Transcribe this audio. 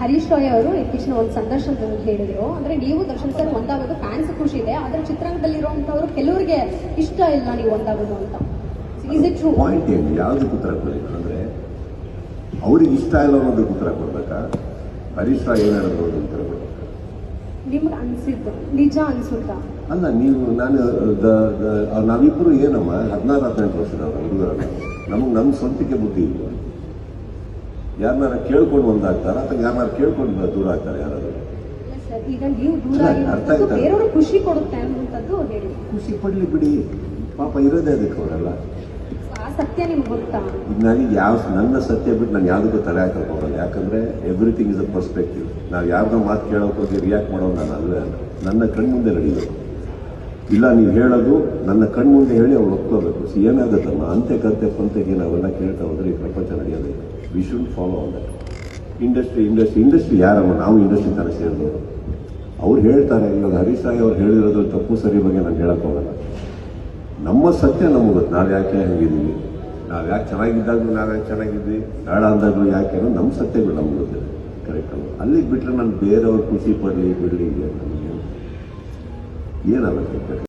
ಹರೀಶ್ ರಾಯ್ ಅವರು ಇತ್ತೀಚಿನ ಒಂದು ಸಂದರ್ಶನದಲ್ಲಿ ಹೇಳಿದ್ರು, ಅಂದ್ರೆ ನೀವು ದರ್ಶನ್ ಸರ್ ಒಂದಾಗೋದು ಫ್ಯಾನ್ಸ್ ಖುಷಿ ಇದೆ, ಆದ್ರೆ ಚಿತ್ರರಂಗದಲ್ಲಿರುವಂತವ್ರು ಕೆಲವರಿಗೆ ಇಷ್ಟ ಇಲ್ಲ ನೀವು ಒಂದಾಗೋದು ಅಂತ. Is it true? ಪಾಯಿಂಟ್ ಏನು, ಯಾವ್ದಕ್ಕೆ ಉತ್ತರ ಕೊಡಿ ಅಂದ್ರೆ ಅವ್ರಿಗೆ ಇಷ್ಟ ಇಲ್ಲ ಅನ್ನೋದಕ್ಕೆ ಉತ್ತರ ಕೊಡ್ಬೇಕಾ, ಹರೀಶ್ ರಾಯ್ ಏನು ಹೇಳಿದ್ರು ಉತ್ತರ ಕೊಡ್ಬೇಕಾ? ನಿಮ್ಗೆ ಅನ್ಸಿದ್ದು ನಿಜ ಅನ್ಸುತ್ತಾ? ಅಲ್ಲ, ನೀವು ನಾವಿಬ್ಬರು ಏನಮ್ಮ 16-18 ವರ್ಷದವ್ರ ಹುಡುಗರಲ್ಲ, ನಮ್ಮ ಸ್ವಂತಕ್ಕೆ ಬುದ್ಧಿ ಇಲ್ಲ. ಯಾರನ್ನಾರ ಕೇಳ್ಕೊಂಡು ಒಂದಾಗ್ತಾರ ಅಥವಾ ಯಾರನ್ನಾರು ಕೇಳ್ಕೊಂಡು ದೂರ ಆಗ್ತಾರೆ ಯಾರಾದ್ರು? ಈಗ ನೀವು ದೂರ ಬೇರೆಯವರು ಖುಷಿ ಕೊಡುತ್ತೆ ಅನ್ನುವಂಥದ್ದು ಹೇಳಿ. ಖುಷಿ ಪಡ್ಲಿ ಬಿಡಿ, ಪಾಪ ಇರೋದೇ ಅದಕ್ಕೆ ಅವರೆಲ್ಲ. ಆ ಸತ್ಯ ನಿಮ್ಗೆ ಗೊತ್ತಾ? ಈಗ ನನಗೆ ನನ್ನ ಸತ್ಯ ಬಿಟ್ಟು ನಾನು ಯಾವುದಕ್ಕೂ ತಲೆ ಹಾಕಕ್ಕೆ ಹೋಗಲ್ಲ. ಯಾಕಂದ್ರೆ ಎವ್ರಿಥಿಂಗ್ ಇಸ್ ಅ ಪರ್ಸ್ಪೆಕ್ಟಿವ್. ನಾವು ಯಾರನ್ನ ಮಾತು ಕೇಳೋಕೆ ಹೋಗಿ ರಿಯಾಕ್ಟ್ ಮಾಡೋದು ನಾನು ಅಲ್ವೇ ಅಲ್ಲ. ನನ್ನ ಕಣ್ಮುಂದೆ ನಡೀಬೇಕು. ಇಲ್ಲ, ನೀವು ಹೇಳೋದು ನನ್ನ ಕಣ್ಮುಂದೆ ಹೇಳಿ ಅವ್ರು ಒಪ್ಕೋಬೇಕು. ಏನಾಗುತ್ತಮ್ಮ ಅಂತ್ಯಕಂತೆ ಪಂತೆಗೆ ನಾವೆಲ್ಲ ಕೇಳ್ತಾ ಹೋದ್ರೆ ಈ ಪ್ರಪಂಚ ನಡೆಯೋದಿಲ್ಲ. We should follow on that. Industry ಯಾರಮ್ಮ? ನಾವು ಇಂಡಸ್ಟ್ರಿ ತರ ಸೇರಿದವರು. ಅವ್ರು ಹೇಳ್ತಾರೆ. ಇವಾಗ ಹರೀಶ್ ರಾಯ್ ಅವ್ರು ಹೇಳಿರೋದು ತಪ್ಪು ಸರಿ ಬಗ್ಗೆ ನಾನು ಹೇಳಕ್ ಹೋಗಲ್ಲ. ನಮ್ಮ ಸತ್ಯ ನಮಗೆ ಗೊತ್ತು. ನಾವು ಯಾಕೆ ಹಂಗಿದ್ದೀವಿ, ನಾವು ಯಾಕೆ ಚೆನ್ನಾಗಿದ್ದಾಗಲೂ ನಾವು ಯಾಕೆ ಚೆನ್ನಾಗಿದ್ವಿ, ಬೇಡ ಅಂದಾಗಲೂ ಯಾಕೆ ಅನ್ನೋ ನಮ್ಮ ಸತ್ಯಗಳು ನಮ್ಗೆ ಗೊತ್ತಿದೆ. ಕರೆಕ್ಟ್ ಅಲ್ಲ? ಅಲ್ಲಿಗೆ ಬಿಟ್ಟರೆ ನಾನು ಬೇರೆಯವ್ರು ಖುಷಿ ಪಡಲಿ ಬಿಡಲಿ ನಮಗೆ ಏನಾಗುತ್ತೆ?